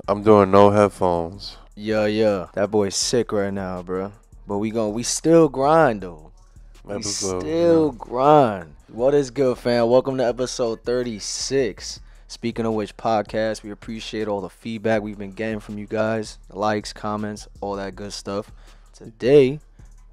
I'm doing no headphones. Yeah. That boy's sick right now, bro. But we still grind though. We still grind. What is good, fam? Welcome to episode 36. Speaking of which, podcast, we appreciate all the feedback we've been getting from you guys. Likes, comments, all that good stuff. Today,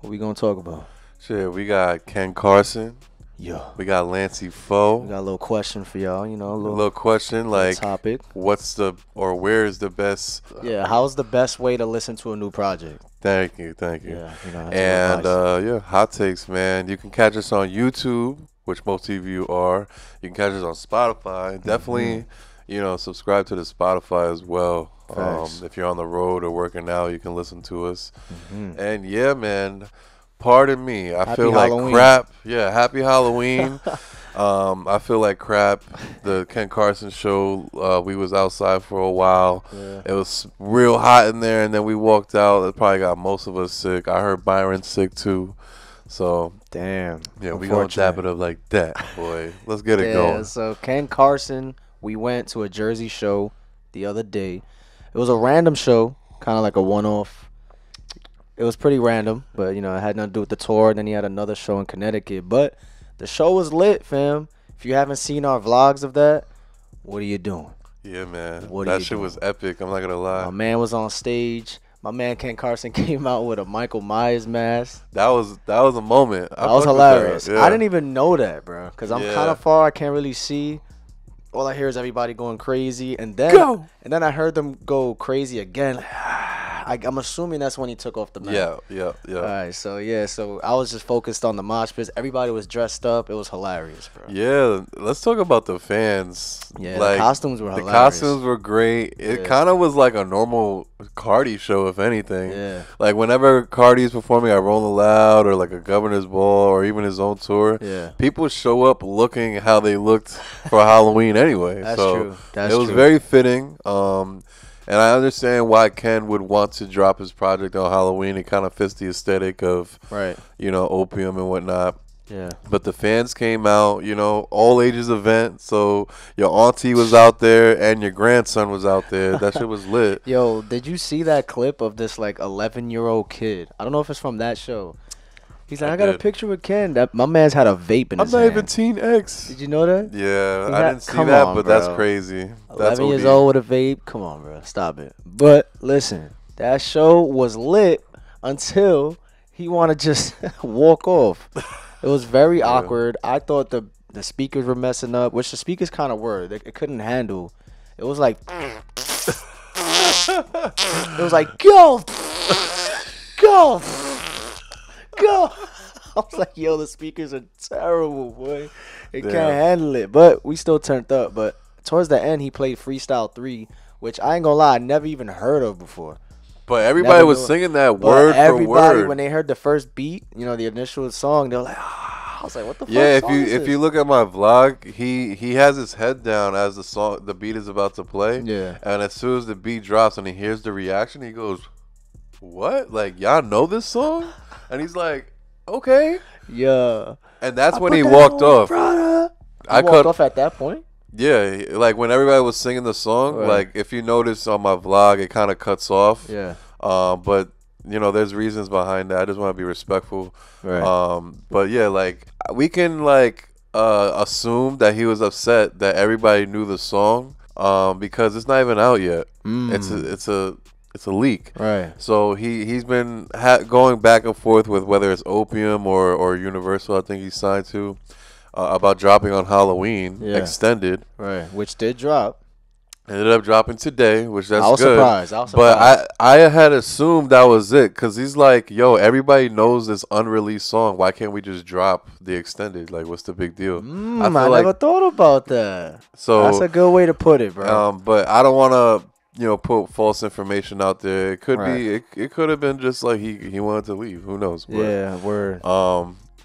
what we gonna talk about? Shit, we got Ken Carson. Yeah. We got Lancey Foux. We got a little question for y'all, you know, a little question like topic. Where is the best? Yeah, how's the best way to listen to a new project? Thank you. Yeah, and hot takes, man. You can catch us on YouTube, which most of you are. You can catch us on Spotify. Definitely, subscribe to the Spotify as well. If you're on the road or working out, you can listen to us. And yeah, man. Pardon me. I feel like crap. Yeah, happy Halloween. I feel like crap. The Ken Carson show, we was outside for a while. Yeah. It was real hot in there, and then we walked out. It probably got most of us sick. I heard Byron sick too. So damn. Yeah, we gonna dap it up like that, boy. Let's get it going. So Ken Carson, we went to a Jersey show the other day. It was a random show, kind of like a one-off. It was pretty random, but, it had nothing to do with the tour. And then he had another show in Connecticut. But the show was lit, fam. If you haven't seen our vlogs of that, what are you doing? Yeah, man. That shit was epic. I'm not going to lie. My man was on stage. My man Ken Carson came out with a Michael Myers mask. That was a moment. That was hilarious. Yeah. I didn't even know that, bro, because I'm kind of far. I can't really see. All I hear is everybody going crazy. And then I heard them go crazy again. I'm assuming that's when he took off the mask. Yeah. All right, so I was just focused on the mosh pits. Everybody was dressed up. It was hilarious, bro. Yeah, let's talk about the fans. Yeah, the costumes were hilarious. The costumes were great. It kind of was like a normal Cardi show, if anything. Yeah. Like whenever Cardi's performing at Rolling Loud or like a Governor's Ball or even his own tour, people show up looking how they looked for Halloween anyway. That's true. It was very fitting. And I understand why Ken would want to drop his project on Halloween. It kind of fits the aesthetic of, opium and whatnot. Yeah. But the fans came out, all ages event. So your auntie was out there and your grandson was out there. That shit was lit. Yo, did you see that clip of this 11-year-old kid? I don't know if it's from that show. He's like, I got a picture with Ken. That my man's had a vape in his hand. I'm not even Teen X. Did you know that? Yeah, I didn't see that, but that's crazy. 11 years old with a vape? Come on, bro. Stop it. But listen, that show was lit until he wanted to just walk off. It was very awkward. I thought the speakers were messing up, which the speakers kind of were. It couldn't handle. It was like... it was like, go! I was like, yo, the speakers are terrible, boy. It can't handle it. But we still turned up. But towards the end, he played Freestyle 3, which I ain't gonna lie, I never even heard of before. But everybody was singing that word for word. When they heard the first beat, the initial song, they were like, I was like, what the fuck? Yeah, if you look at my vlog, he has his head down as the beat is about to play. Yeah. And as soon as the beat drops and he hears the reaction, he goes, what? Like, y'all know this song? And he's like, okay. Yeah. And that's when he walked off. I walked off at that point? Yeah, like when everybody was singing the song, like if you notice on my vlog, it kind of cuts off. Yeah. But, there's reasons behind that. I just want to be respectful. Right. But yeah, like we can assume that he was upset that everybody knew the song because it's not even out yet. It's a leak. Right. So he's been going back and forth with whether it's Opium or Universal, I think he signed to, about dropping on Halloween, extended. Right, which did drop. Ended up dropping today, which that's good. I was surprised. But I had assumed that was it because he's like, yo, everybody knows this unreleased song. Why can't we just drop the extended? Like, what's the big deal? I never thought about that. So that's a good way to put it, bro. But I don't want to put false information out there. It could be. It could have been just like he wanted to leave. Who knows? But, yeah, word.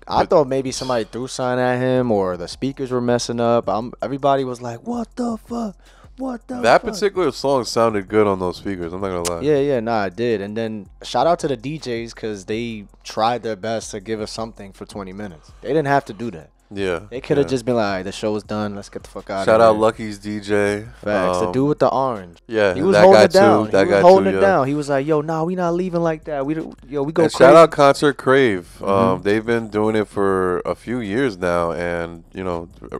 I thought maybe somebody threw sign at him or the speakers were messing up. Everybody was like, "What the fuck? What the?" That particular song sounded good on those speakers. I'm not gonna lie. Yeah, nah, it did. And then shout out to the DJs because they tried their best to give us something for 20 minutes. They didn't have to do that. Yeah. They could have just been like, all right, the show's done. Let's get the fuck out of here. Shout out Lucky's DJ. Facts. The dude with the orange. Yeah, he was that holding guy it down. too. That he was guy holding too, it down. He was like, yo, nah, we not leaving like that. We go and crazy. Shout out Concert Crave. They've been doing it for a few years now, and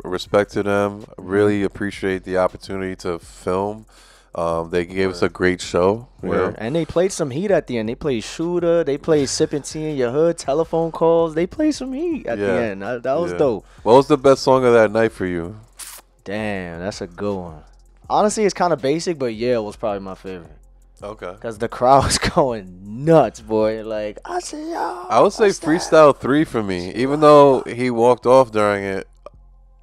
respect to them. Really appreciate the opportunity to film. They gave us a great show. And they played some heat at the end. They played Shooter. They played Sippin' Tea in Your Hood, Telephone Calls. They played some heat at the end. That was dope. What was the best song of that night for you? Damn, that's a good one. Honestly, it's kind of basic, but it was probably my favorite. Okay. Because the crowd was going nuts, boy. Like, I said, yo. I would say Freestyle 3 for me. Even though he walked off during it,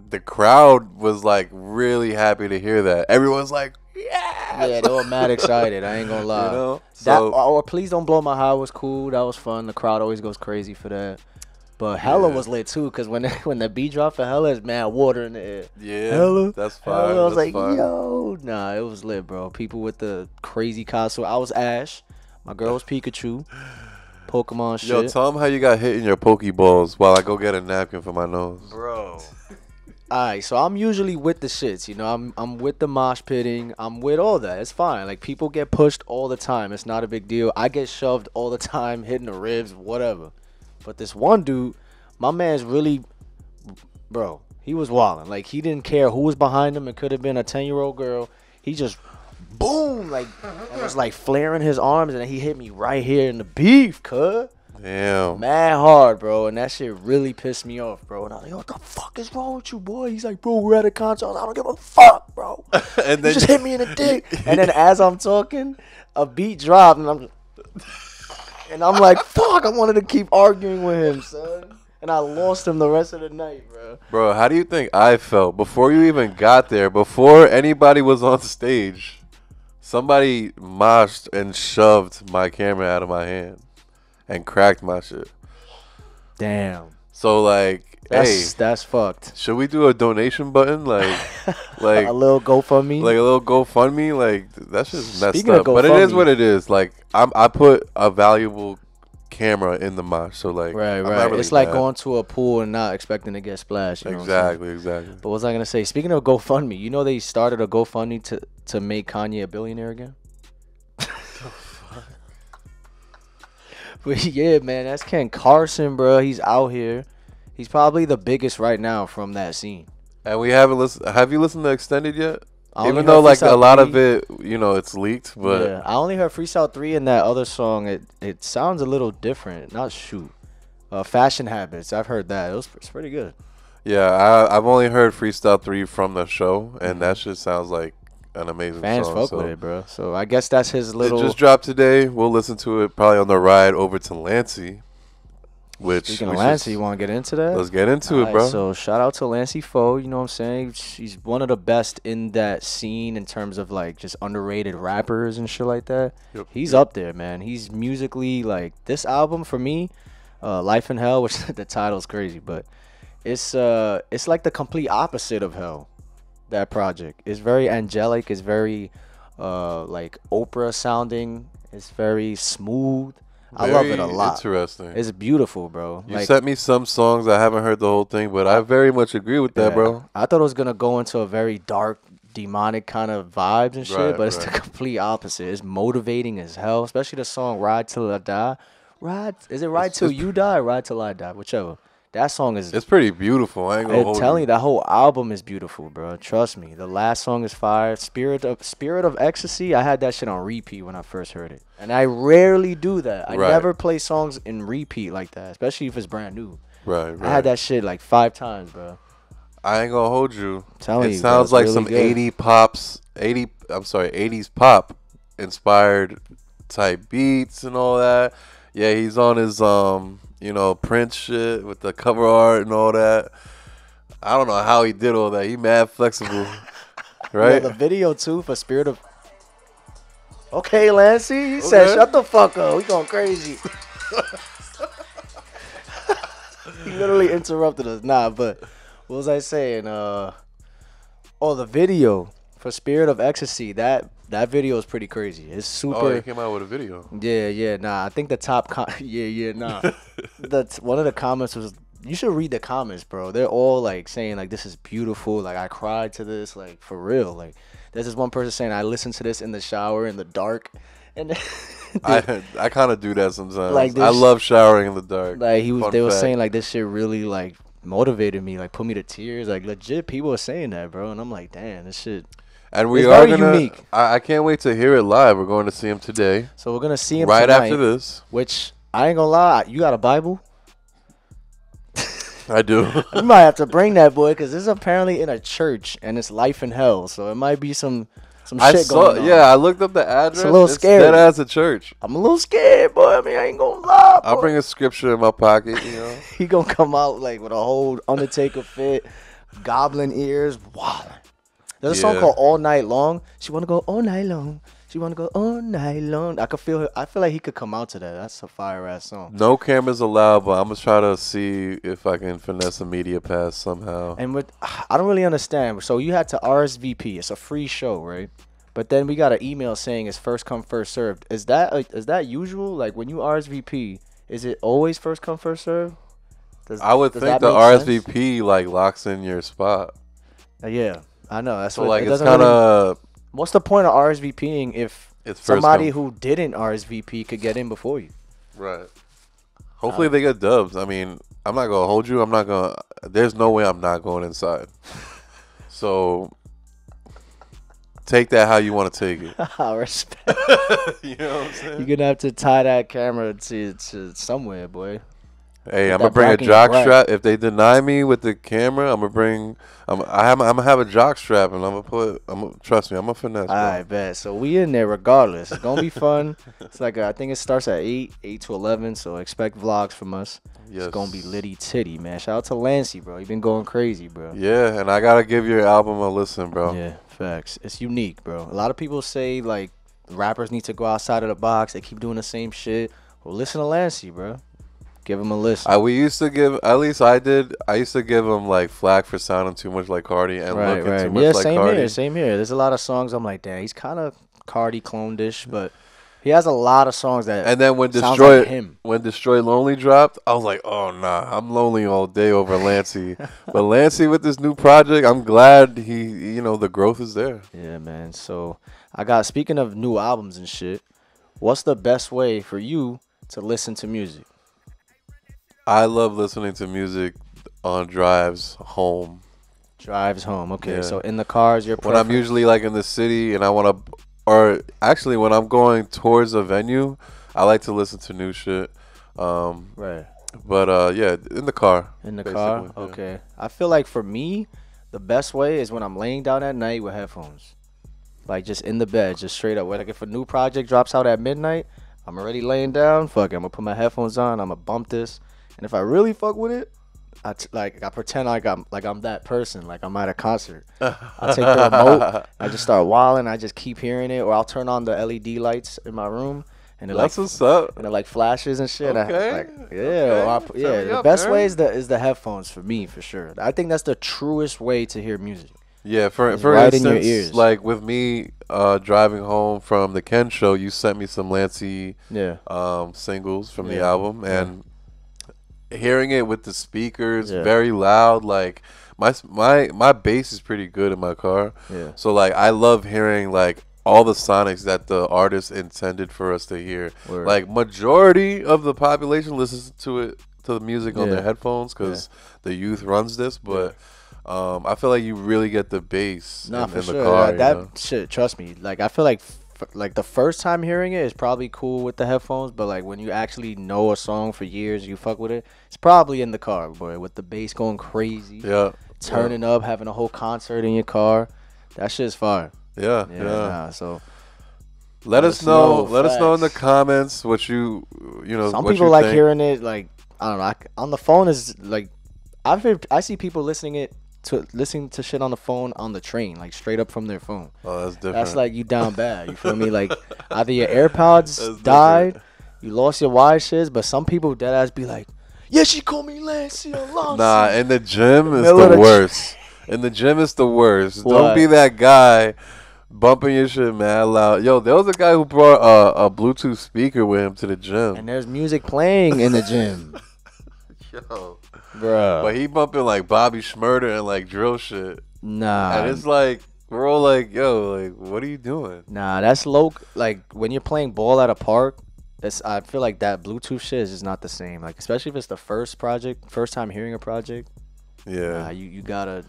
the crowd was like really happy to hear that. Everyone's like, yeah, they were mad excited. I ain't gonna lie. Or Please Don't Blow My High was cool. That was fun. The crowd always goes crazy for that. But Hella was lit too, because when the beat dropped for Hella, it's mad water in the air. Yeah, Hella, that's fine. I was like, yo, nah, it was lit, bro. People with the crazy costume. I was Ash. My girl was Pikachu. Pokemon shit. Yo, tell them how you got hit in your Pokeballs while I go get a napkin for my nose. Bro. Alright, so I'm usually with the shits, I'm with the mosh pitting, I'm with all that. It's fine. Like, people get pushed all the time. It's not a big deal. I get shoved all the time, hitting the ribs, whatever. But this one dude, my man's really, bro, he was wilding. Like, he didn't care who was behind him. It could have been a 10-year-old girl. He just, boom, like, it was like flaring his arms, and he hit me right here in the beef, cuz. Damn. Mad hard, bro, and that shit really pissed me off, bro. And I was like, what the fuck is wrong with you, boy? He's like, bro, we're at a concert. I don't give a fuck, bro. And then you just hit me in the dick. And then as I'm talking, a beat dropped, and I'm like, fuck, I wanted to keep arguing with him, son. And I lost him the rest of the night, bro. Bro, how do you think I felt before you even got there, before anybody was on stage? Somebody moshed and shoved my camera out of my hand and cracked my shit. Damn. So, like, that's fucked. Should we do a donation button? Like a little GoFundMe? Like a little GoFundMe? Like, that's just messed Speaking up. of GoFundMe, but it is what it is. Like, I put a valuable camera in the mosh. So, like, right. Really it's like going to a pool and not expecting to get splashed. You know exactly. But what was I going to say? Speaking of GoFundMe, they started a GoFundMe to make Kanye a billionaire again? But yeah, man, that's Ken Carson, bro. He's out here. He's probably the biggest right now from that scene. And we haven't listened. Have you listened to Extended yet? Even though, like, a lot of it, it's leaked. But yeah, I only heard Freestyle 3 and that other song. It sounds a little different. Not Shoot. Fashion Habits. I've heard that. It's pretty good. Yeah, I've only heard Freestyle 3 from the show, and that shit sounds like an amazing Fans song. fuck with it, bro. So I guess that's his little. It just dropped today. We'll listen to it probably on the ride over to Lancey. Speaking of Lancey, you want to get into that? Let's get into it, bro. So shout out to Lancey Foux. You know what I'm saying? She's one of the best in that scene in terms of, like, just underrated rappers and shit like that. Yep. He's up there, man. He's musically, like, this album for me, Life in Hell, which the title's crazy, but it's like the complete opposite of Hell. That project. It's very angelic. It's very like Oprah sounding. It's very smooth. I love it a lot. Interesting. It's beautiful, bro. You sent me some songs. I haven't heard the whole thing, but I very much agree with that, bro. I thought it was gonna go into a very dark, demonic kind of vibes and shit, but it's the complete opposite. It's motivating as hell, especially the song "Ride Till I Die." Is it Ride Till You Die or Ride Till I Die? Whichever. That song is. It's pretty beautiful. I ain't gonna hold you. I'm telling you, that whole album is beautiful, bro. Trust me. The last song is fire. Spirit of Ecstasy. I had that shit on repeat when I first heard it, and I rarely do that. I never play songs in repeat like that, especially if it's brand new. Right. I had that shit like 5 times, bro. I ain't gonna hold you. Telling it you, sounds bro, like really some good. 80s pop inspired type beats and all that. Yeah, he's on his Prince shit with the cover art and all that. I don't know how he did all that. He mad flexible, right? Yeah, the video too for Spirit of. Okay, Lancey, he said, "Shut the fuck up. We going crazy." He literally interrupted us. Nah, but what was I saying? The video for Spirit of Ecstasy. That video is pretty crazy. It's super. Oh, he came out with a video. Yeah, nah. I think the top. Nah. One of the comments was You should read the comments, bro. They're all like saying like this is beautiful. Like I cried to this, like for real. Like there's this one person saying I listened to this in the shower in the dark, and I kind of do that sometimes. Like I love showering in the dark. Like they were saying like this shit really like motivated me, like put me to tears. Like legit, people are saying that, bro, and I'm like, damn, this shit. And we are gonna. Unique. I can't wait to hear it live. We're going to see him today. So we're gonna see him right tonight, after this. Which I ain't gonna lie, you got a Bible? I do. You might have to bring that, boy, because this is apparently in a church and it's life in hell. So it might be some shit going on. Yeah, I looked up the address. It's a little scary. That as a church. I'm a little scared, boy. I mean, I ain't gonna lie. I'll bring a scripture in my pocket, you know. He gonna come out like with a whole Undertaker fit, goblin ears. Wow. There's a song called All Night Long. She wanna go all night long. She wanna go all night long. I feel like he could come out to that. That's a fire ass song. No cameras allowed, but I'm gonna try to see if I can finesse a media pass somehow. And I don't really understand. So you had to RSVP. It's a free show, right? But then we got an email saying it's first come first served. Is that usual? Like when you RSVP, is it always first come first served? I would think the RSVP like locks in your spot. Yeah, I know. That's so what. Like it's kind of. What's the point of RSVPing if somebody who didn't RSVP could get in before you? Right. Hopefully they get dubs. I mean, I'm not gonna hold you. There's no way I'm not going inside. So. Take that how you want to take it. I respect. You know what I'm saying? You're gonna have to tie that camera to somewhere, boy. Hey, I'm gonna bring a jock strap. If they deny me with the camera, I'm gonna have a jock strap, and trust me, I'm gonna finesse. All right, bet. So we in there regardless. It's gonna be fun. It's like I think it starts at 8 to 11. So expect vlogs from us. Yes. It's gonna be litty titty, man. Shout out to Lancey, bro. You've been going crazy, bro. Yeah, and I gotta give your album a listen, bro. Yeah, facts. It's unique, bro. A lot of people say like rappers need to go outside of the box. They keep doing the same shit. Well, listen to Lancey, bro. Give him a listen. We used to give, at least I did. I used to give him like flack for sounding too much like Cardi and looking too much like Cardi. Same here. There's a lot of songs I'm like, damn, he's kind of Cardi clone-ish, but he has a lot of songs that. And then when Destroy Lonely dropped, I was like, oh nah, I'm lonely all day over Lancey. But Lancey with this new project, I'm glad the growth is there. Yeah, man. So speaking of new albums and shit, what's the best way for you to listen to music? I love listening to music on drives home. Drives home, okay. Yeah. So in the cars, your preference? When I'm usually like in the city and I want to, or actually when I'm going towards a venue, I like to listen to new shit. Right. But yeah, in the car. In the car, okay. Yeah. I feel like for me, the best way is when I'm laying down at night with headphones, like just in the bed, just straight up. Like if a new project drops out at midnight, I'm already laying down. Fuck it, I'm gonna put my headphones on. I'm gonna bump this. And if I really fuck with it, I pretend like I'm that person, like I'm at a concert. I take the remote, I just start wilding, I just keep hearing it, or I'll turn on the LED lights in my room, and that's what's up. And it like flashes and shit. Okay. The best way is the headphones for me, for sure. I think that's the truest way to hear music. Yeah, for right instance, in your ears. Like with me driving home from the Ken show, you sent me some Lancey singles from the album, and hearing it with the speakers very loud, like my bass is pretty good in my car. Yeah. So like I love hearing like all the sonics that the artist intended for us to hear. Word. Like majority of the population listens to the music on their headphones because the youth runs this, but I feel like you really get the bass in the car. That shit, trust me. Like I feel like the first time hearing it is probably cool with the headphones, but like when you actually know a song for years, you fuck with it, it's probably in the car, boy, with the bass going crazy. Yeah. Turning up, having a whole concert in your car. That shit's fire. Yeah. So let us know. Let us know in the comments what you know. Some people like hearing it, like I don't know. On the phone is like I see people listening to shit on the phone on the train, like straight up from their phone. Oh, that's different. That's like you down bad. You feel me? Like either your AirPods died, you lost your wire shits, but some people dead ass be like, yeah, she called me Lancey or Lancey. Nah, in the gym is the worst. In the gym is the worst. What? Don't be that guy bumping your shit mad loud. Yo, there was a guy who brought a Bluetooth speaker with him to the gym. And there's music playing in the gym. Yo. bro. But he bumping like Bobby Shmurda and like drill shit. Nah. And it's like, we're all like, yo, like, what are you doing? Nah, that's low. Like, when you're playing ball at a park, I feel like that Bluetooth shit is just not the same. Like, especially if it's the first time hearing a project. Yeah. Nah, you gotta.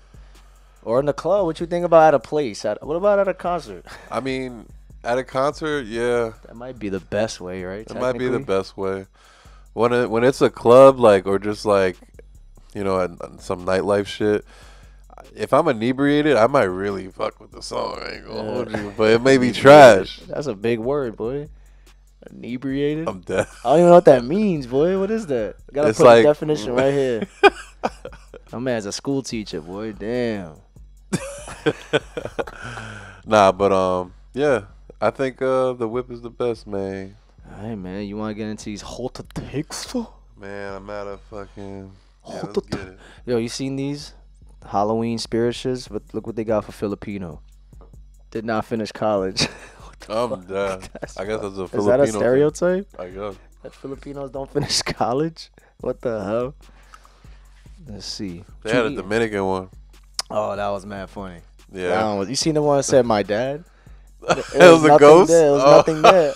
Or in the club, what you think about at a place? What about at a concert? I mean, at a concert, yeah. That might be the best way, right? It might be the best way. When it's a club, like, or just like, you know, some nightlife shit. If I'm inebriated, I might really fuck with the song. I ain't gonna hold you, but it may be trash. That's a big word, boy. Inebriated. I'm dead. I don't even know what that means, boy. What is that? I gotta put the definition right here. My man's a school teacher, boy. Damn. Nah, but yeah, I think the whip is the best, man. All right, man. You want to get into these hot takes? Man, I'm out of fucking. Yeah, let's get it. Yo, you seen these Halloween spirituals? But look what they got for Filipino. Did not finish college. I'm dead. I guess that's a Filipino. Is that a stereotype? I guess. That Filipinos don't finish college? What the hell? Let's see. They had a Dominican one. Oh, that was mad funny. Yeah. You seen the one that said my dad? It was a ghost? There. It was nothing there.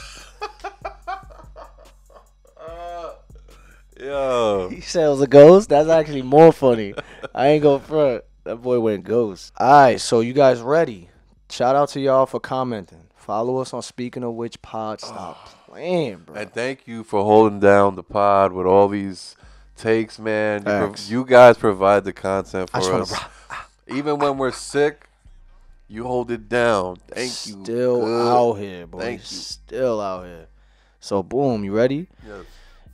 Yo. He said it was a ghost? That's actually more funny. I ain't going front. That boy went ghost. All right, so you guys ready? Shout out to y'all for commenting. Follow us on Speaking of Which Pod. Stop playing, bro. And thank you for holding down the pod with all these takes, man. You guys provide the content for us. Even when we're sick, you hold it down. Thank you. Still out here, boy. Thank you. Still out here. So, boom, you ready? Yes.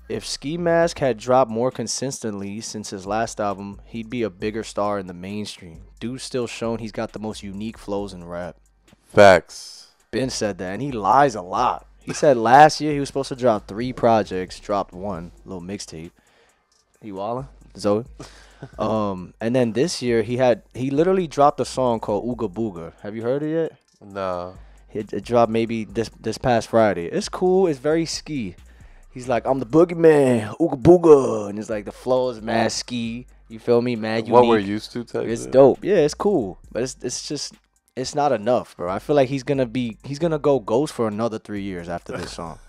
If Ski Mask had dropped more consistently since his last album, he'd be a bigger star in the mainstream. Dude's still shown he's got the most unique flows in rap. Facts. Ben said that, and he lies a lot. He said last year he was supposed to drop 3 projects, dropped 1, little mixtape. He wildin'? Zoe? And then this year he literally dropped a song called Ooga Booga. Have you heard it yet? Nah. It dropped maybe this past Friday. It's cool. It's very ski. He's like, I'm the boogeyman, Ooga Booga, and it's like the flow is mad ski. You feel me? Mad unique. What we're used to, type It's shit. dope. Yeah, it's cool, but it's just it's not enough, bro. I feel like he's gonna go ghost for another 3 years after this song.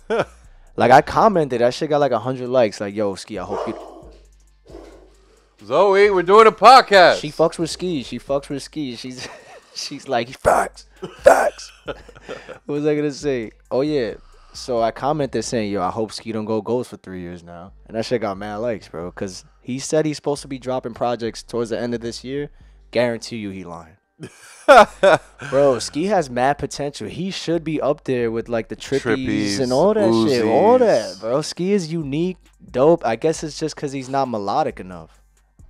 Like I commented, that shit got like 100 likes. Like, yo, Ski, I hope you. Zoe, we're doing a podcast. She fucks with Ski. She's like, facts. What was I gonna say? Oh yeah. So I commented saying, yo, I hope Ski don't go ghost for 3 years now. And that shit got mad likes, bro. Because he said he's supposed to be dropping projects towards the end of this year. Guarantee you he lying. Bro, Ski has mad potential. He should be up there with like the Trippies and all that Uzis. shit. All that, bro. Ski is unique, dope. I guess it's just because he's not melodic enough.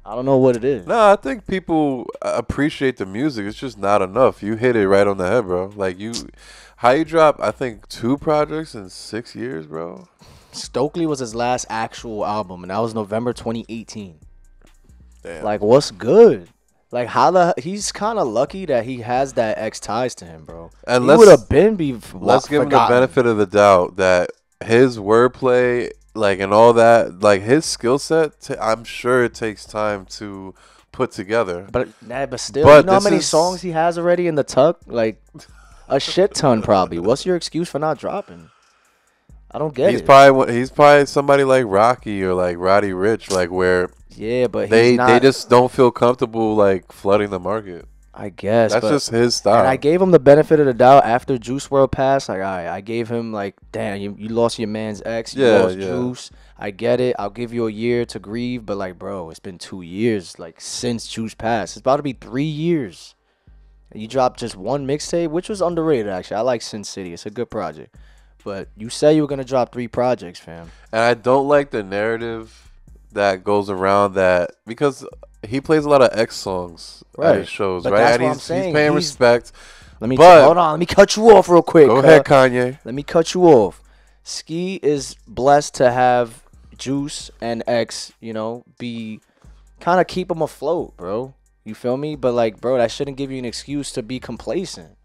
I don't know what it is. No, I think people appreciate the music. It's just not enough. You hit it right on the head, bro. Like how you drop, I think, 2 projects in 6 years, bro. Stokely was his last actual album, and that was November 2018. Damn. Like, what's good? Like, he's kind of lucky that he has that X ties to him, bro. And he would have been let's give him the benefit of the doubt that his wordplay, like, and all that, like, his skill set, I'm sure it takes time to put together. But still, you know how many songs he has already in the tuck? Like, a shit ton, probably. What's your excuse for not dropping? I don't get it. He's probably somebody like Rocky or like Roddy Ricch, like where but they just don't feel comfortable like flooding the market. I guess that's just his style. And I gave him the benefit of the doubt after Juice WRLD passed. Like, I gave him like, damn, you lost your man's ex, you lost Juice. I get it. I'll give you a year to grieve, but like, bro, it's been 2 years like since Juice passed. It's about to be 3 years. You dropped just 1 mixtape, which was underrated actually. I like Sin City. It's a good project. But you said you were gonna drop 3 projects, fam. And I don't like the narrative that goes around that because he plays a lot of X songs at his shows, but right? That's and what I'm saying. He's paying respect. Hold on, let me cut you off real quick. Go ahead, Kanye. Let me cut you off. Ski is blessed to have Juice and X, be kind of keep him afloat, bro. You feel me? But like, bro, that shouldn't give you an excuse to be complacent.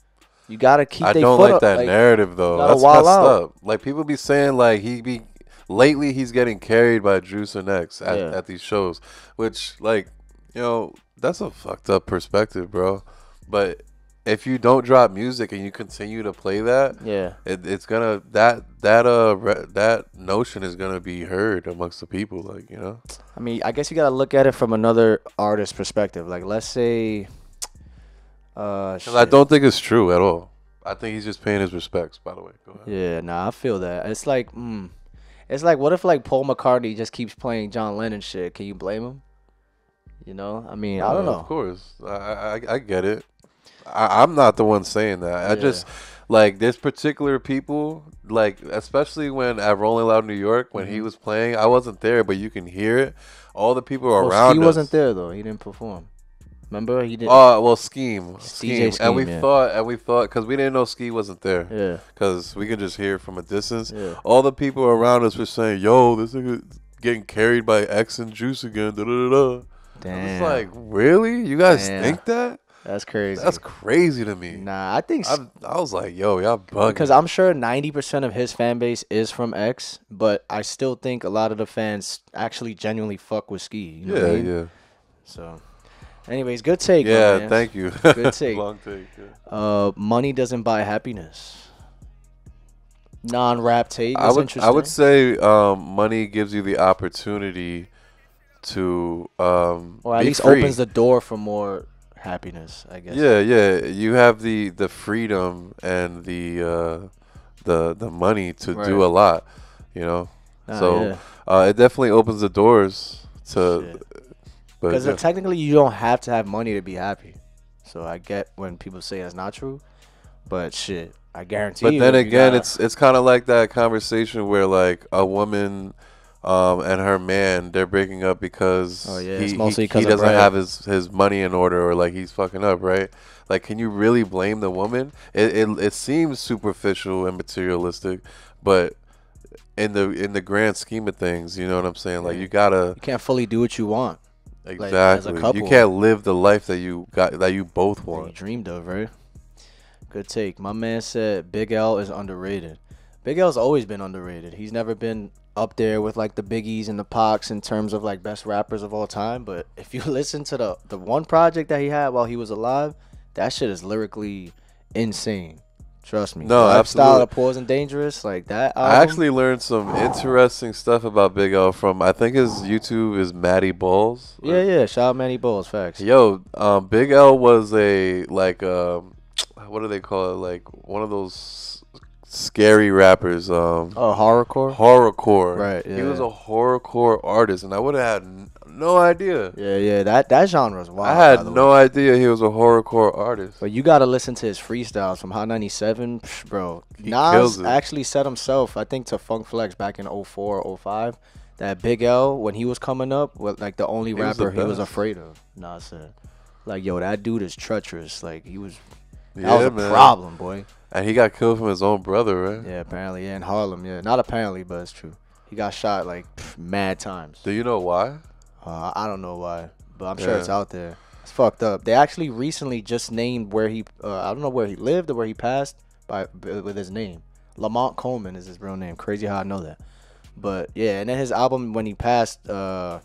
You gotta keep. I don't like that narrative though. That's messed up. Like people be saying, like he be lately he's getting carried by Juice and X at these shows, which like, you know, that's a fucked up perspective, bro. But if you don't drop music and you continue to play that, it's gonna that notion is gonna be heard amongst the people, like, you know. I mean, I guess you gotta look at it from another artist's perspective. Like, let's say, 'cause I don't think it's true at all. I think he's just paying his respects. By the way, go ahead. Yeah, nah, I feel that. It's like, what if like Paul McCartney just keeps playing John Lennon shit? Can you blame him? You know, I mean, I don't know. Of course, I get it. I'm not the one saying that. I just like this particular people, like especially when at Rolling Loud New York when he was playing, I wasn't there, but you can hear it. All the people around us. He wasn't there though. He didn't perform. Remember he did. Well, Scheme, Scheme, we thought, because we didn't know Ski wasn't there. Yeah. Because we could just hear it from a distance. Yeah. All the people around us were saying, "Yo, this nigga getting carried by X and Juice again." Da da da. Damn. I was like, really? You guys think that? That's crazy. That's crazy to me. Nah, I think I was like, yo, y'all bugging. Because I'm sure 90% of his fan base is from X, but I still think a lot of the fans actually genuinely fuck with Ski. You know what I mean? Yeah. So. Anyways, good take. Yeah, thank you. Good take. Long take. Yeah. Money doesn't buy happiness. Non-rap take. I would say money gives you the opportunity to or at be least free. opens the door for more happiness, I guess. Yeah. You have the freedom and the money to do a lot, you know. It definitely opens the doors to. Because technically, you don't have to have money to be happy. So I get when people say that's not true, but shit, I guarantee. But then again, it's kind of like that conversation where like a woman, and her man, they're breaking up because he doesn't have his money in order, or like he's fucking up, right? Like, can you really blame the woman? It seems superficial and materialistic, but in the grand scheme of things, you know what I'm saying? Like you can't fully do what you want. Exactly. Like, as a couple. You can't live the life that you both want. You dreamed of, right? Good take. My man said Big L is underrated. Big L's always been underrated. He's never been up there with like the Biggies and the Pacs in terms of like best rappers of all time. But if you listen to the one project that he had while he was alive, that shit is lyrically insane. Trust me. No, absolutely. Style of Pause and Dangerous, like that album. I actually learned some interesting stuff about Big L from, I think his YouTube is Matty Balls. Yeah. Shout out Matty Balls, facts. Yo, Big L was a, like, what do they call it? Like, one of those scary rappers. Horrorcore? Horrorcore. Right, yeah. He was a horrorcore artist, and I would have had no idea. Yeah, that genre is wild. I had no idea he was a horrorcore artist. But you gotta listen to his freestyles from Hot 97, bro. Nas actually said himself, I think, to Funk Flex back in 04 or 05, that Big L, when he was coming up, was like the only rapper he was afraid of. Nas said, like, yo, that dude is treacherous. Like, he was, that was a problem, boy. And he got killed from his own brother, right? Yeah, apparently, in Harlem. Yeah, not apparently, but it's true. He got shot like mad times. Do you know why? I don't know why, but I'm sure it's out there. It's fucked up. They actually recently just named where he, I don't know where he lived or where he passed with his name. Lamont Coleman is his real name. Crazy how I know that. But yeah, and then his album when he passed, it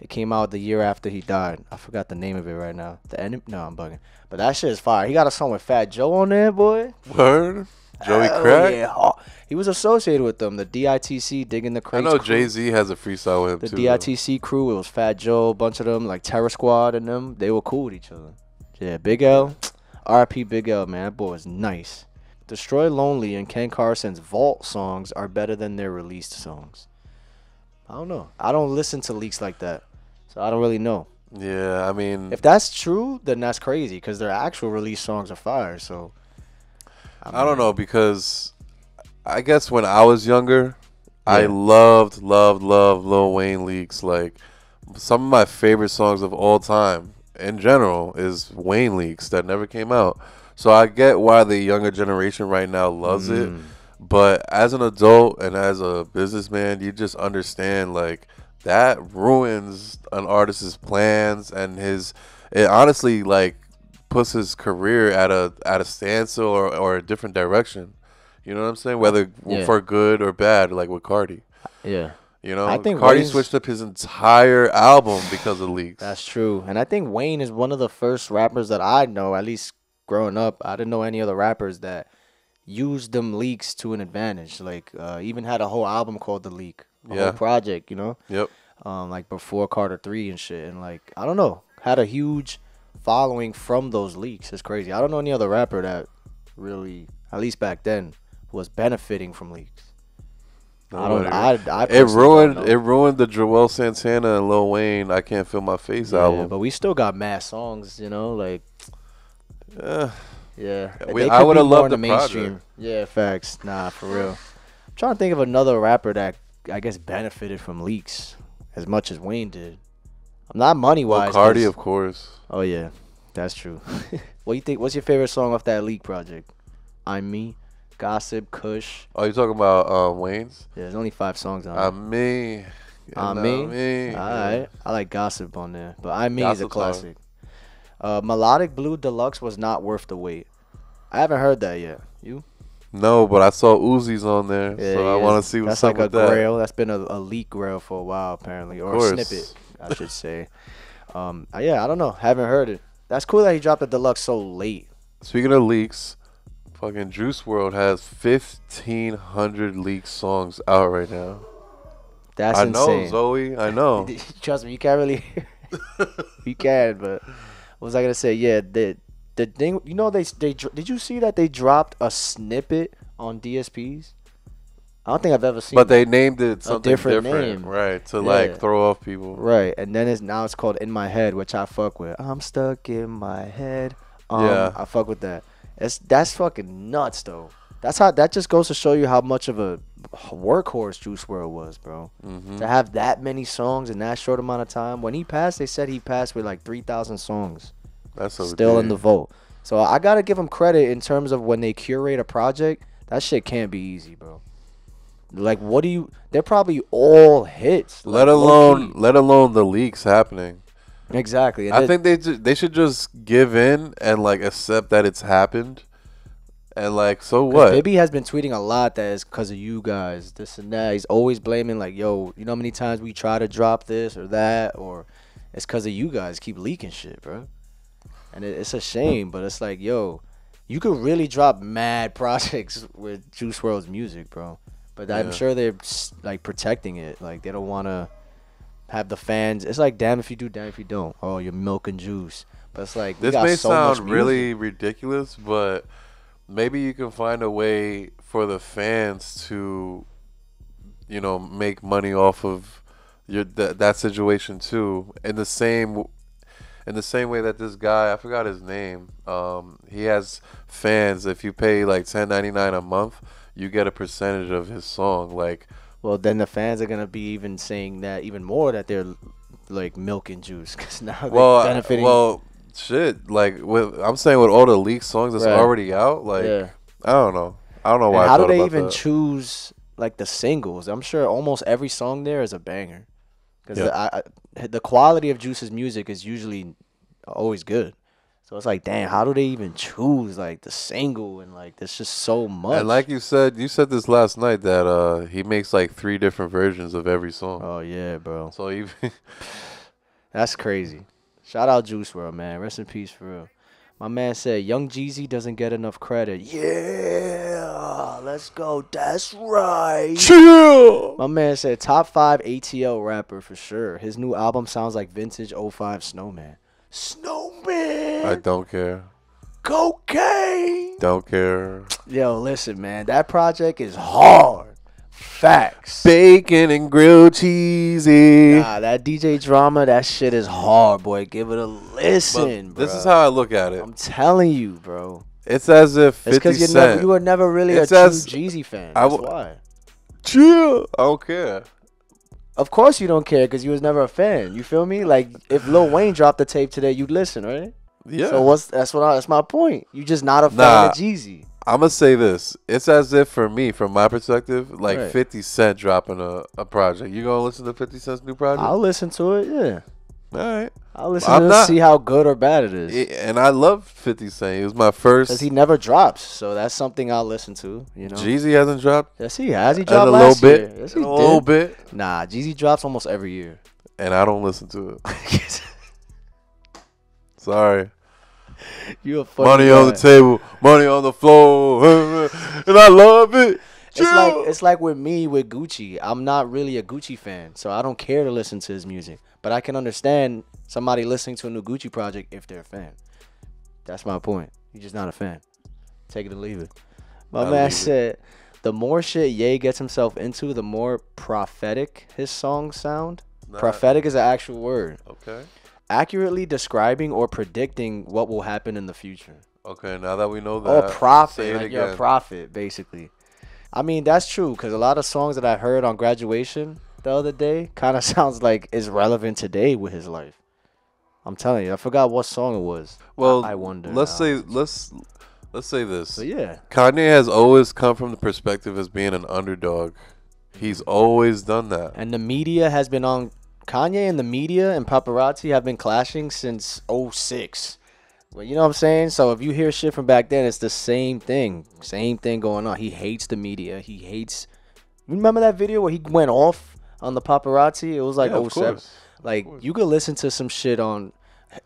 came out the year after he died. I forgot the name of it right now. No, I'm bugging. But that shit is fire. He got a song with Fat Joe on there, boy. Word? Joey Crack? Yeah. He was associated with them. The DITC, Digging the Crates. I know Jay-Z has a freestyle with him, the too. The DITC crew, it was Fat Joe, a bunch of them, like Terror Squad and them. They were cool with each other. Yeah, Big L. RIP Big L, man. That boy was nice. Destroy Lonely and Ken Carson's Vault songs are better than their released songs. I don't know. I don't listen to leaks like that, so I don't really know. Yeah, I mean, if that's true, then that's crazy because their actual release songs are fire. So I don't know, because I guess when I was younger, I loved Lil Wayne leaks. Like, some of my favorite songs of all time in general is Wayne leaks that never came out. So I get why the younger generation right now loves it. But as an adult and as a businessman, you just understand, like, that ruins an artist's plans, and it honestly, like, puts his career at a standstill or a different direction. You know what I'm saying? Whether for good or bad, like with Cardi. Yeah. You know, I think Cardi Wayne's, switched up his entire album because of leaks. That's true. And I think Wayne is one of the first rappers that I know, at least growing up. I didn't know any other rappers that used them leaks to an advantage. Like, even had a whole album called The Leak. A whole project, you know? Yep. Like before Carter 3 and shit. And like, I don't know. Had a huge following from those leaks. It's crazy. I don't know any other rapper that really, at least back then, was benefiting from leaks. It ruined the Joel Santana and Lil Wayne "I Can't Feel My Face" album. But we still got mass songs, you know, like. Yeah. I would have loved the mainstream. Project. Yeah, facts. Nah, for real. I'm trying to think of another rapper that I guess benefited from leaks as much as Wayne did. Not money wise. Well, Cardi, of course. Oh yeah, that's true. What you think? What's your favorite song off that leak project? I'm Me, Gossip, Kush. Oh, you talking about Wayne's? Yeah, there's only 5 songs on it. I'm Me. I'm Me. All right. I like Gossip on there, but I'm Me is a classic. Melodic Blue Deluxe was not worth the wait. I haven't heard that yet. You? No, but I saw Uzi's on there, so I want to see what's up with that. That's like a grail. That's been a leak grail for a while, apparently, or a snippet, I should say. Yeah, I don't know. Haven't heard it. That's cool that he dropped the deluxe so late. Speaking of leaks, fucking Juice WRLD has 1,500 leaked songs out right now. That's insane. I know, Zoe. I know. Trust me, you can't really. You can, but what was I gonna say? Yeah, the thing. You know, they did you see that they dropped a snippet on DSPs? I don't think I've ever seen. But they named it something different name. Right? To like throw off people. Right, and then it's called In My Head, which I fuck with. I'm stuck in my head. I fuck with that. That's fucking nuts though. That just goes to show you how much of a workhorse Juice WRLD was, bro. Mm-hmm. To have that many songs in that short amount of time. When he passed, they said he passed with like 3,000 songs. That's so still in the vote. So I gotta give him credit in terms of when they curate a project. That shit can't be easy, bro. Like, they're probably all hits. Let alone the leaks happening. Exactly. I think they should just give in and like accept that it's happened. And like, so what? Bibby has been tweeting a lot that it's because of you guys, this and that. He's always blaming like, yo, you know how many times we try to drop this or that, or it's because of you guys keep leaking shit, bro. And it's a shame, but it's like, yo, you could really drop mad projects with Juice WRLD's music, bro. But I'm sure they're like protecting it. Like they don't want to have the fans. It's like, damn if you do, damn if you don't. Oh, you're milking Juice. But it's like, this may sound really ridiculous, but maybe you can find a way for the fans to, you know, make money off of that situation too. In the same way that this guy, I forgot his name, he has fans. If you pay like $10.99 a month, you get a percentage of his song. Like, well, then the fans are gonna be even saying that even more, that they're like milking Juice because now they're benefiting. Well, shit. Like I'm saying, with all the leaked songs that's already out, like I don't know why. And how do they even choose like the singles? I'm sure almost every song there is a banger because the quality of Juice's music is usually always good. So it's like, damn, how do they even choose like the single? And like, there's just so much. And like you said this last night that he makes like 3 different versions of every song. Oh yeah, bro. So even that's crazy. Shout out Juice WRLD, man. Rest in peace for real. My man said Young Jeezy doesn't get enough credit. Yeah, let's go. That's right. Chill. My man said top 5 ATL rapper for sure. His new album sounds like vintage 05 Snowman. Snowman. I don't care. Cocaine. Don't care. Yo, listen, man. That project is hard. Facts. Bacon and grilled cheesy. Nah, that DJ Drama, that shit is hard, boy. Give it a listen, bro. This is how I look at it. I'm telling you, bro. It's as if 50 Cent. You were never really a true Jeezy fan. That's why. Chill. I don't care. Of course you don't care because you was never a fan. You feel me? Like, if Lil Wayne dropped the tape today, you'd listen, right? Yeah. So that's my point. You just not a fan of Jeezy. I'm going to say this. It's as if, for me, from my perspective, like 50 Cent dropping a project. You going to listen to 50 Cent's new project? I'll listen to it, yeah. All right. I'll listen to see how good or bad it is. And I love 50 Cent. He was my first. Because he never drops, so that's something I'll listen to. You know, Jeezy hasn't dropped. Yes, he has. He dropped last year. Yes, he did. A little bit. Nah, Jeezy drops almost every year. And I don't listen to it. Sorry. You a funny money guy. On the table, money on the floor, and I love it. It's like with me with Gucci. I'm not really a Gucci fan, so I don't care to listen to his music. But I can understand somebody listening to a new Gucci project if they're a fan. That's my point. You're just not a fan. Take it or leave it. My man said, the more shit Ye gets himself into, the more prophetic his songs sound. Prophetic is an actual word. Okay. Accurately describing or predicting what will happen in the future. Okay, now that we know that. Or prophet. Like you're a prophet, basically. I mean, that's true, because a lot of songs that I heard on Graduation the other day kind of sounds like it's relevant today with his life. I'm telling you, I forgot what song it was. Well, I wonder. Let's say this. So yeah, Kanye has always come from the perspective as being an underdog. He's always done that. And the media has been on Kanye, and the media and paparazzi have been clashing since 2006. Well, you know what I'm saying? So if you hear shit from back then, it's the same thing. Same thing going on. He hates the media. He hates. You remember that video where he went off on the paparazzi? It was like 07. Like, you could listen to some shit on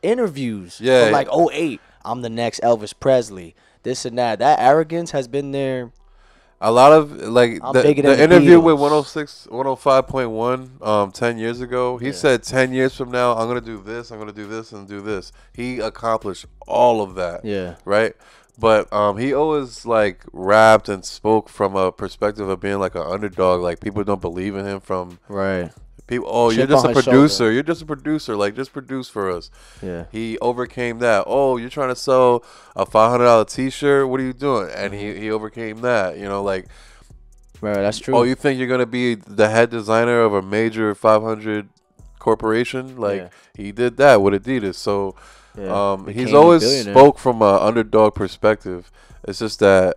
interviews from like 08. I'm the next Elvis Presley. This and that. That arrogance has been there. A lot of, like, the interview with 106, 105.1 10 years ago, he said 10 years from now, I'm going to do this, I'm going to do this, and do this. He accomplished all of that. Yeah. Right? But he always, like, rapped and spoke from a perspective of being, like, an underdog. Like, people don't believe in him from... Right. People, you're just a producer. Shoulder. You're just a producer. Like, just produce for us. Yeah. He overcame that. Oh, you're trying to sell a $500 T-shirt? What are you doing? And he overcame that. You know, like. Right, that's true. Oh, you think you're gonna be the head designer of a major 500 corporation? Like he did that with Adidas. So, he's always spoke from an underdog perspective. It's just that.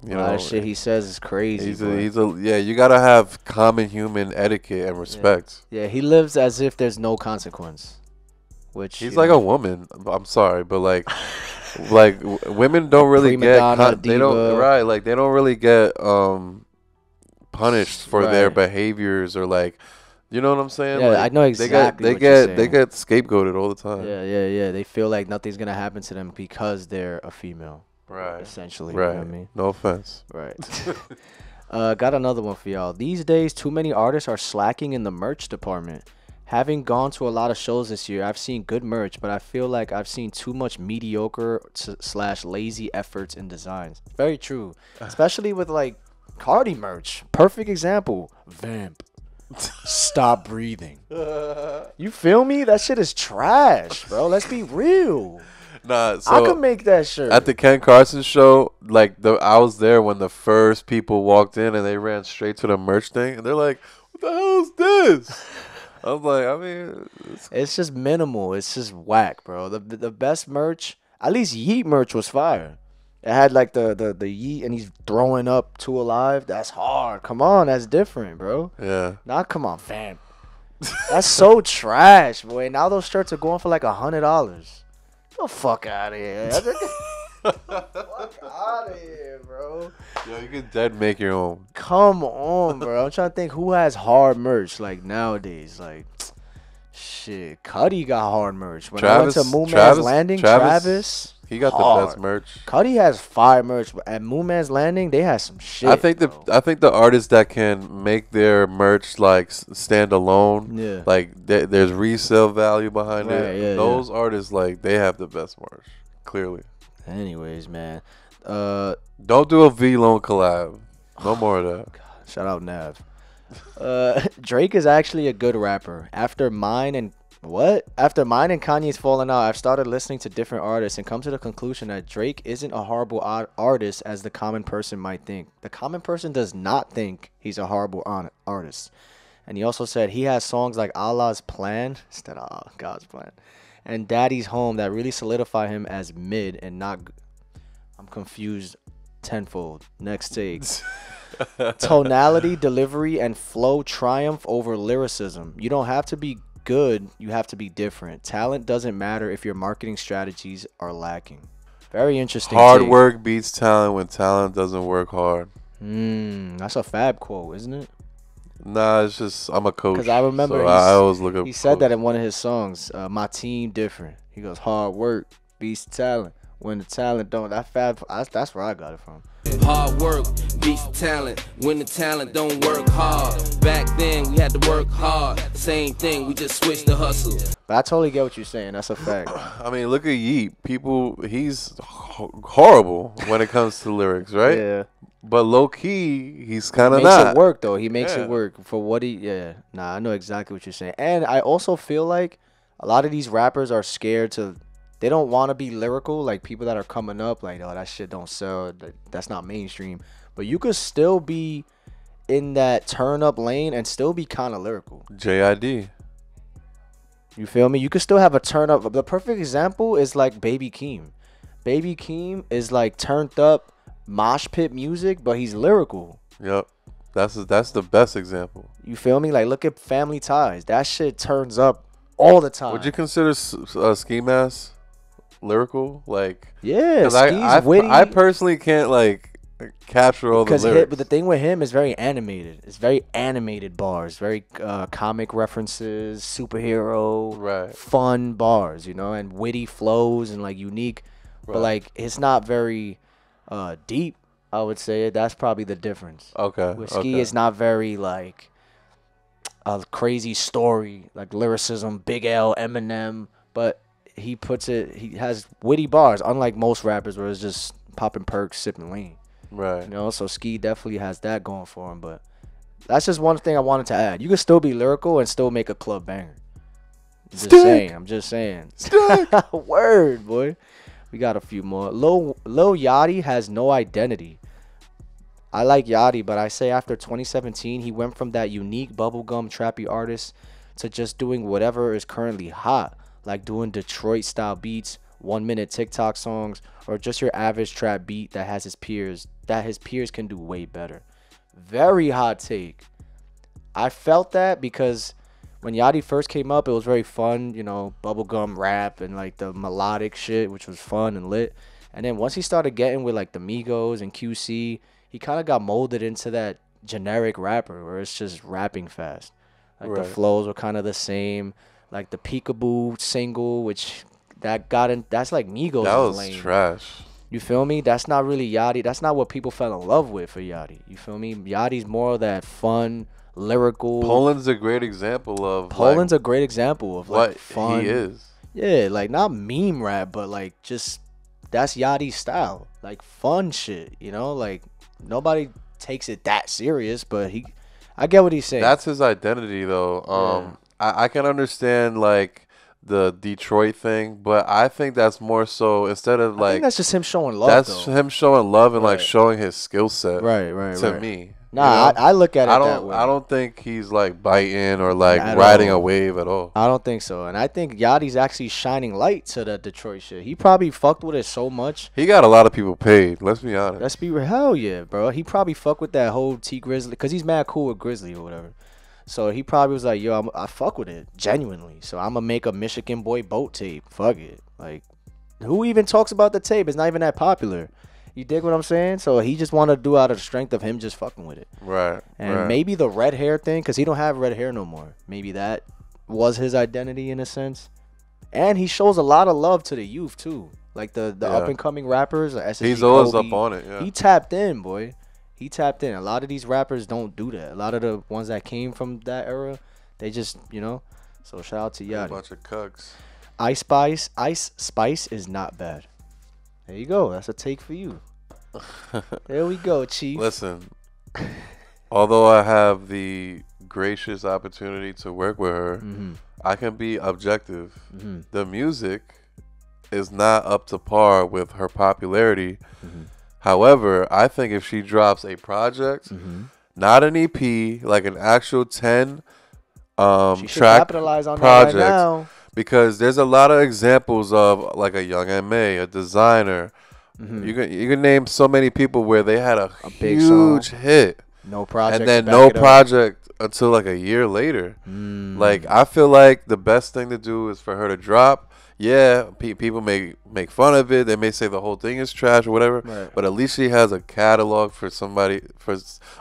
You know, that shit he says is crazy. You gotta have common human etiquette and respect. Yeah, he lives as if there's no consequence. Which he's like a woman. I'm sorry, but like women don't really they don't really get punished for their behaviors or like, you know what I'm saying? Yeah, like, I know exactly. They get scapegoated all the time. Yeah. They feel like nothing's gonna happen to them because they're a female. Right. Essentially. Right. You know what I mean? No offense. Right. Got another one for y'all. These days, too many artists are slacking in the merch department. Having gone to a lot of shows this year, I've seen good merch, but I feel like I've seen too much mediocre / lazy efforts in designs. Very true. Especially with like Cardi merch. Perfect example. Vamp. Stop breathing. You feel me? That shit is trash, bro. Let's be real. Nah, so I could make that shirt. At the Carson Show, like I was there when the first people walked in and they ran straight to the merch thing, and they're like, "What the hell is this?" I was like, I mean, it's just minimal. It's just whack, bro. The best merch, at least Yeet merch was fire. It had like the Yeet and he's throwing up Two Alive. That's hard. Come on, that's different, bro. Yeah. Now come on, fam. That's so trash, boy. Now those shirts are going for like $100. Get the fuck out of here. Fuck out of here, bro. Yo, you can dead make your own. Come on, bro. I'm trying to think who has hard merch like nowadays. Like, shit, Cudi got hard merch. When I went to Moon Man's Landing, Travis, he got the best merch. Cudi has fire merch. At Moon Man's Landing, they had some shit. I think the artists that can make their merch like stand alone, like there's resale value behind it. Yeah, those artists, like, they have the best merch, clearly. Anyways, man, don't do a V-Lone collab. No more of that. God, shout out Nav. Drake is actually a good rapper. After mine and Kanye's falling out, I've started listening to different artists and come to the conclusion that Drake isn't a horrible artist as the common person might think. The common person does not think he's a horrible artist. And he also said he has songs like Allah's Plan instead of God's Plan and Daddy's Home that really solidify him as mid and not. I'm confused tenfold. Next take. Tonality, delivery, and flow triumph over lyricism. You don't have to be good, you have to be different. Talent doesn't matter if your marketing strategies are lacking. Very interesting. Hard work beats talent when talent doesn't work hard. That's a Fab quote, isn't it? Nah, it's just I'm a coach. Because I remember so I always look up. He said that in one of his songs. My team different. He goes, hard work beats talent when the talent don't. That's where I got it from. Hard work beats talent when the talent don't work hard. Back then we had to work hard. Same thing, we just switched the hustle. But I totally get what you're saying. That's a fact. I mean, look at Yeet. He's horrible when it comes to lyrics, right? Yeah. But low key, he's kind of not. He makes it work though. He makes it work for what he. Yeah. Nah, I know exactly what you're saying. And I also feel like a lot of these rappers are scared to. They don't want to be lyrical, like people that are coming up, like, oh, that shit don't sell. That's not mainstream. But you could still be in that turn up lane and still be kind of lyrical. JID. You feel me? You could still have a turn up. The perfect example is like Baby Keem. Baby Keem is like turned up mosh pit music, but he's lyrical. Yep. That's the best example. You feel me? Like, look at Family Ties. That shit turns up all the time. Would you consider Ski Mask lyrical? Like, yeah, Ski's witty. I personally can't like capture all the lyrics. But the thing with him is very animated. It's very animated bars, very comic references, superhero, fun bars, you know, and witty flows and like unique. Right. But like, it's not very deep. I would say that's probably the difference. Okay. With Ski, it's not very like a crazy story, like lyricism, Big L, Eminem, but he has witty bars, unlike most rappers where it's just popping perks, sipping lean. Right. You know, so Ski definitely has that going for him, but that's just one thing I wanted to add. You can still be lyrical and still make a club banger. I'm just saying. Word, boy. We got a few more. Lil Yachty has no identity. I like Yachty, but I say after 2017, he went from that unique bubblegum trappy artist to just doing whatever is currently hot, like doing Detroit-style beats, 1-minute TikTok songs, or just your average trap beat that his peers can do way better. Very hot take. I felt that because when Yachty first came up, it was very fun, you know, bubblegum rap and like the melodic shit, which was fun and lit. And then once he started getting with like the Migos and QC, he kind of got molded into that generic rapper where it's just rapping fast. Like the flows were kind of the same. Like the Peekaboo single, which that's like Migos. That was lane. Trash. You feel me? That's not really Yachty. That's not what people fell in love with for Yachty. You feel me? Yachty's more of that fun, lyrical. Poland's a great example of what fun. He is. Yeah, like not meme rap, but like just that's Yachty's style. Like fun shit, you know? Like nobody takes it that serious, but I get what he's saying. That's his identity though. I can understand like the Detroit thing, but I think that's more so instead of like, I think that's just him showing love. That's him showing love and like showing his skill set. Right. To me. Nah, you know? I look at it that way. I don't think he's like biting or like riding a wave at all. I don't think so. And I think Yachty's actually shining light to the Detroit shit. He probably fucked with it so much. He got a lot of people paid. Let's be honest. Hell yeah, bro. He probably fucked with that whole T Grizzly because he's mad cool with Grizzly or whatever. So he probably was like, yo, I fuck with it genuinely. So I'm going to make a Michigan Boy boat tape. Fuck it. Like, who even talks about the tape? It's not even that popular. You dig what I'm saying? So he just wanted to do out of the strength of him just fucking with it. Right. And maybe the red hair thing, because he don't have red hair no more. Maybe that was his identity in a sense. And he shows a lot of love to the youth, too. Like the up-and-coming rappers. Like SSG He's always Kobe. up on it, yeah. He tapped in, boy. He tapped in. A lot of these rappers don't do that. A lot of the ones that came from that era, they just, you know. So shout out to Yachty. A bunch of cucks. Ice Spice is not bad. There you go. That's a take for you. There we go, Chief. Listen, although I have the gracious opportunity to work with her, I can be objective. The music is not up to par with her popularity. However, I think if she drops a project, not an EP, like an actual 10 she should track capitalize on project, that right now. Because there's a lot of examples of like a Young M.A., a Designer. You can name so many people where they had a huge hit, no project, and then no project until like a year later. Like, I feel like the best thing to do is for her to drop. Yeah, people may make fun of it. They may say the whole thing is trash or whatever. Right. But at least she has a catalog for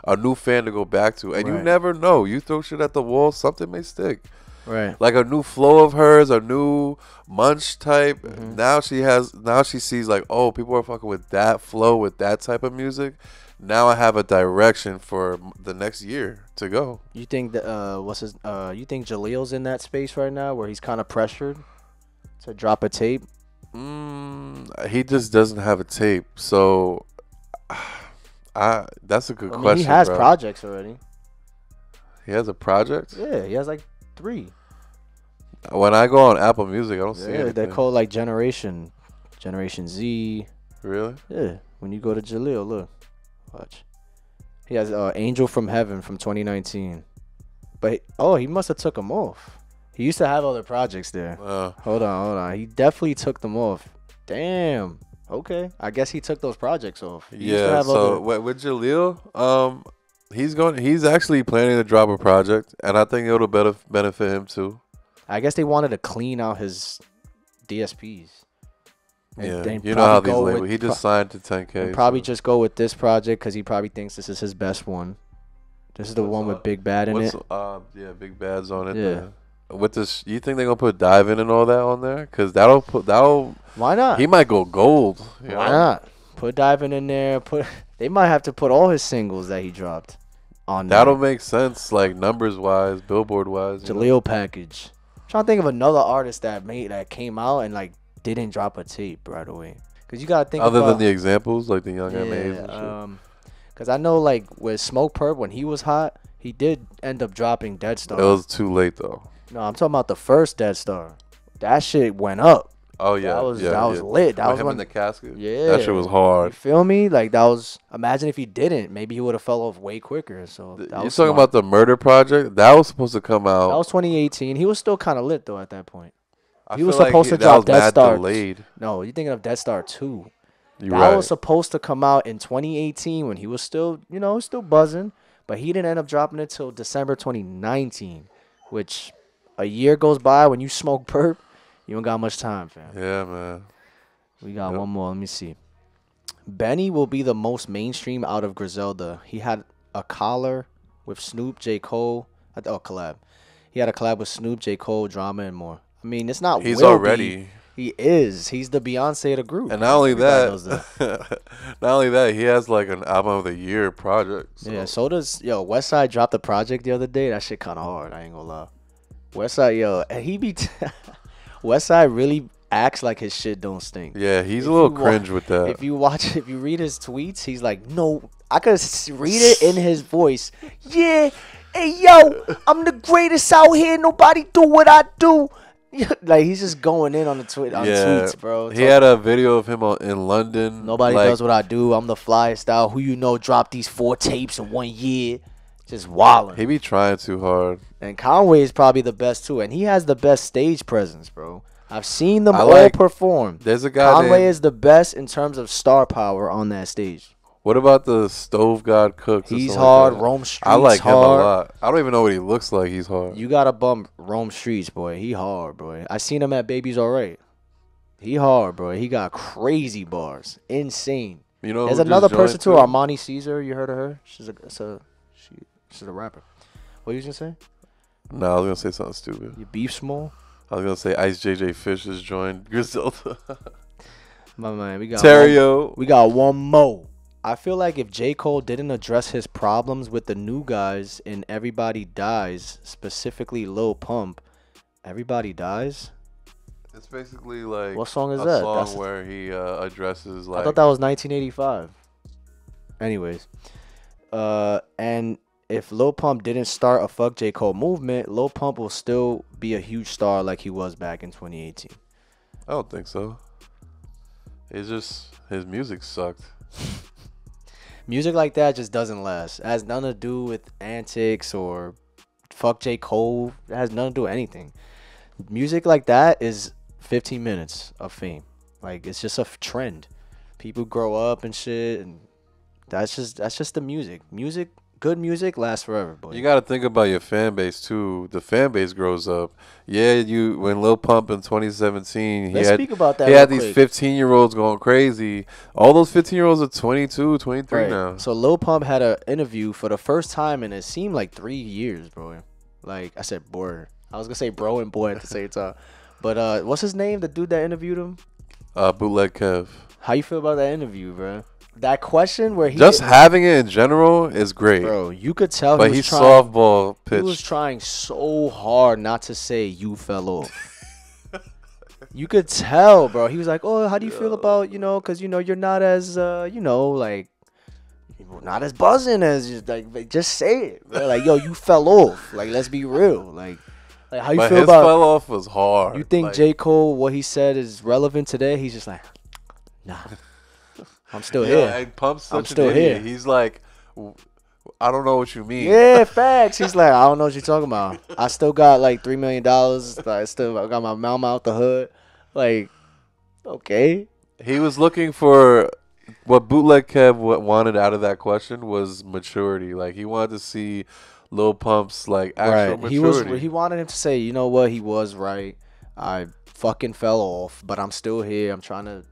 a new fan to go back to. And you never know. You throw shit at the wall, something may stick. Right. Like a new flow of hers, a new Munch type. Now she sees like, oh, people are fucking with that flow, with that type of music. Now I have a direction for the next year to go. You think that you think Jalil's in that space right now where he's kind of pressured to drop a tape? He just doesn't have a tape. So that's a good question. He has bro. projects already. He has a project? Yeah, he has like 3. When I go on Apple Music, I don't see anything. They're called like Generation Z. Really? Yeah. When you go to Jalil, look. Watch. He has Angel from Heaven from 2019. But he must have took them off. He used to have other projects there. Hold on. He definitely took them off. Damn. Okay. I guess he took those projects off. Yeah. So with Jalil, he's actually planning to drop a project, and I think it'll benefit him too. I guess they wanted to clean out his DSPs. Yeah, you know how these labels. He just signed to 10K. Probably just go with this project because he probably thinks this is his best one. This is the one with Big Bad in it. Yeah, Big Bad's on it. Yeah. With this, you think they're gonna put Dive In and all that on there? Cause that'll. Why not? He might go gold. Why not? Put Diving in there. They might have to put all his singles that he dropped on there. That'll make sense, like numbers wise, Billboard wise. Jalil package. I'm trying to think of another artist that came out and like didn't drop a tape right away. Cause you gotta think other than the examples like the Young M.A.'s and shit. Cause I know like with Smoke Perp when he was hot, he did end up dropping Dead Star. It was too late though. No, I'm talking about the first Dead Star. That shit went up. Oh yeah, that was lit. That was him in the casket. Yeah, that shit was hard. You feel me? Like that was. Imagine if he didn't. Maybe he would have fell off way quicker. So you talking about the Murder Project? That was supposed to come out. That was 2018. He was still kind of lit though at that point. He was supposed to drop Dead Star. Delayed. No, you're thinking of Dead Star 2. That was supposed to come out in 2018 when he was still, still buzzing, but he didn't end up dropping it till December 2019, which a year goes by when you smoke perp, you don't got much time, fam. Yeah, man. We got one more. Let me see. Benny will be the most mainstream out of Griselda. He had a collar with Snoop, J. Cole. Collab. He had a collab with Snoop, J. Cole, Drama, and more. I mean, it's not. He's already. He is. He's the Beyonce of the group. And not only that, he has like an album of the year project. So. Yeah. So does Westside dropped the project the other day. That shit kind of hard. I ain't gonna lie. Westside, and he be Westside really acts like his shit don't stink. Yeah, he's a little cringe with that. If you read his tweets, he's like, no, I could read it in his voice. Yeah. Hey, yo, I'm the greatest out here. Nobody do what I do. Like, he's just going in on tweets, bro. He had a video of him in London. Nobody does what I do. I'm the flyest out. Who dropped these 4 tapes in 1 year. Just wilding. He be trying too hard. And Conway is probably the best, too. And he has the best stage presence, bro. I've seen them all perform. There's a guy Conway is the best in terms of star power on that stage. What about the Stove God Cooks? He's hard. Like Rome Streets. I like hard. him a lot. I don't even know what he looks like. He's hard. You gotta bump Rome Streets, boy. He hard, boy. I seen him at Baby's Alright. He hard, bro. He got crazy bars. Insane. There's another person too, Armani Caesar. You heard of her? She's a rapper. What you gonna say? No, I was gonna say something stupid. You beef small? I was gonna say Ice JJ Fish has joined Griselda. My man, we got Terrio. We got one more. I feel like if J. Cole didn't address his problems with the new guys in Everybody Dies, specifically Lil Pump, Everybody Dies? It's basically like what song is a that? Song where he addresses like. I thought that was 1985. Anyways, and if Lil Pump didn't start a Fuck J. Cole movement, Lil Pump will still be a huge star like he was back in 2018. I don't think so. It's just his music sucked. Music like that just doesn't last. It has nothing to do with antics or Fuck J. Cole. It has nothing to do with anything. Music like that is 15 minutes of fame. Like, it's just a trend. People grow up and shit, and that's just the music. good music lasts forever, boy. You got to think about your fan base too. The fan base grows up. Yeah, when Lil Pump in 2017, Let's speak about that. He had these 15-year-olds going crazy. All those 15-year-olds are 22, 23 right. now. So Lil Pump had an interview for the first time, and it seemed like 3 years, bro. Like I said, boy. I was gonna say bro and boy at the same time. But what's his name? The dude that interviewed him? Bootleg Kev. How you feel about that interview, bro? That question where he just having it in general is great, bro. You could tell, but he's softball pitch. He was trying so hard not to say you fell off. You could tell, bro. He was like, "Oh, how do you feel about because you're not as like not as buzzing as just say it, bro. Like, yo, you fell off. Like, let's be real. Like how you feel about fell off was hard. You think J. Cole, what he said is relevant today? He's just like, nah. I'm still here. And Pump's such I'm still an idiot. here. He's like, I don't know what you mean. Yeah, facts. He's like, I don't know what you're talking about. I still got like $3 million. I got my mama out the hood. Like, okay. He was looking for what Bootleg Kev wanted out of that question was maturity. Like, he wanted to see Lil Pump's like actual maturity. He wanted him to say, you know what, he was right. I fucking fell off, but I'm still here. I'm trying to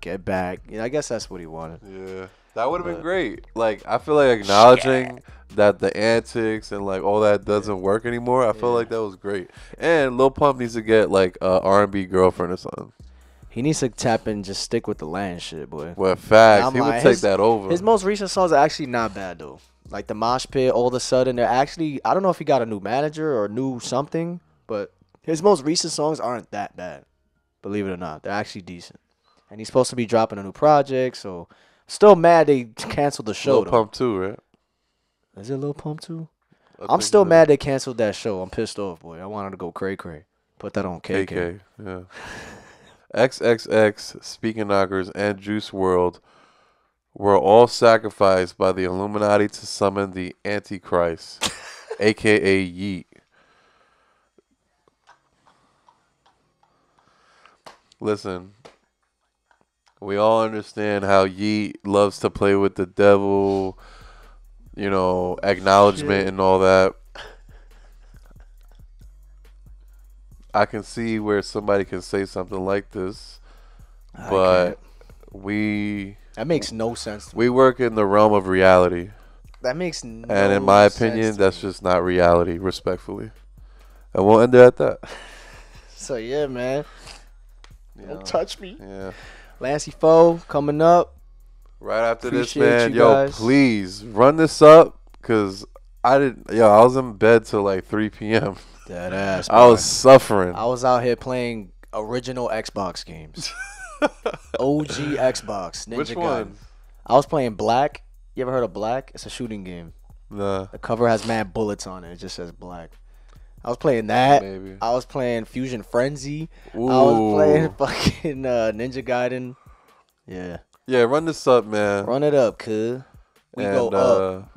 get back. I guess that's what he wanted. Yeah, that would have been great. Like, I feel like acknowledging that the antics and like all that doesn't work anymore. I feel like that was great. And Lil Pump needs to get like a R&B girlfriend or something. He needs to tap in, just stick with the land shit, boy. Well, facts. He would take that over. His most recent songs are actually not bad though. Like the Mosh Pit, all of a sudden they're actually. I don't know if he got a new manager or new something, but his most recent songs aren't that bad. Believe it or not, they're actually decent. And he's supposed to be dropping a new project, so still mad they canceled the show. Lil Pump 2, right? Is it Lil Pump 2? I'm still mad they canceled that show. I'm pissed off, boy. I wanted to go cray-cray. Put that on KK. Yeah. XXX, Speaking Knockers, and Juice WRLD were all sacrificed by the Illuminati to summon the Antichrist, a.k.a. Yeet. Listen. We all understand how Yeet loves to play with the devil, acknowledgement and all that. I can see where somebody can say something like this, but that makes no sense. We work in the realm of reality. That makes no sense. And in my opinion, that's just not reality, respectfully. And we'll end it at that. So, yeah, man. Don't touch me. Yeah. Lancey Foux coming up. Right after Appreciate this, man. you guys. Please run this up because I was in bed till like 3 p.m. That ass. I was suffering. I was out here playing original Xbox games. OG Xbox. Ninja Which Gun. one? I was playing Black. You ever heard of Black? It's a shooting game. Nah. The cover has mad bullets on it. It just says Black. I was playing that. Maybe. I was playing Fusion Frenzy. Ooh. I was playing fucking Ninja Gaiden. Yeah. Yeah, run this up, man. Run it up, cuz. We and, go up.